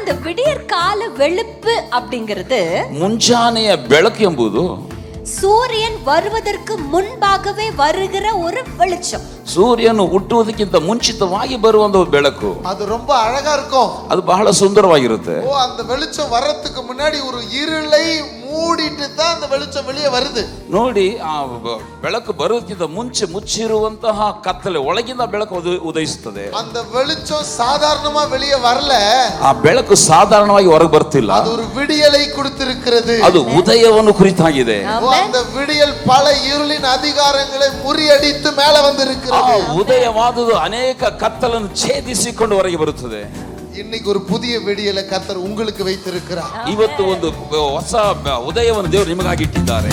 அந்த விடியற் கால வெளுப்பு அப்படிங்கிறது ಮುಂಜಾನೆಯ ಬೆಳಕು ಎಂಬುದು சூரியன் வருவதற்கு முன்பாகவே வருகிற ஒரு வெளிச்சம். ಸೂರ್ಯನು ಹುಟ್ಟುವುದಕ್ಕಿಂತ ಮುಂಚಿತವಾಗಿ ಬರುವಂತ ಬೆಳಕು. அது ரொம்ப அழகா இருக்கும். ಅದು ಬಹಳ ಸುಂದರವಾಗಿರುತ್ತೆ. ஓ, அந்த வெளிச்சம் வர்றதுக்கு முன்னாடி ஒரு இருளை மூடிட்டு தான் அந்த வெளிச்சம் வெளியே வருது. ನೋಡಿ, ಆ ಬೆಳಕು ಬರುವುದಕ್ಕಿಂತ ಮುಂಚೆ ಮುಚ್ಚಿರುವಂತಹ ಕತ್ತಲೆ ಒಳಗಿಂದ ಬೆಳಕು ಉದಯಿಸುತ್ತದೆ. அந்த வெளிச்சம் சாதாரணமா வெளியே வரல. ಆ ಬೆಳಕು ಸಾಧಾರಣವಾಗಿ ಹೊರಗೆ ಬರ್ತಿಲ್ಲ. அது ஒரு விடியலை கொடுத்திருக்கிறது. ಅದು ಉದಯವನ್ನು ಕುರಿತಾಗಿದೆ. அந்த விடியல் பல இருளின் அதிகாரங்களை முறியடித்து மேலே வந்திருக்கிறது. ಉದಯವಾದುದು ಅನೇಕ ಕತ್ತಲನ್ನು ಛೇದಿಸಿಕೊಂಡು ಹೊರಗೆ ಬರುತ್ತದೆ. இன்னைக்கு ஒரு புதிய விடியலை கர்த்தர் உங்களுக்கு வைத்திருக்கிறார். ಇವತ್ತು ಒಂದು ಹೊಸ ಉದಯವನ್ನು ದೇವರು ನಿಮಗಾಗಿ ಇಟ್ಟಿದ್ದಾರೆ.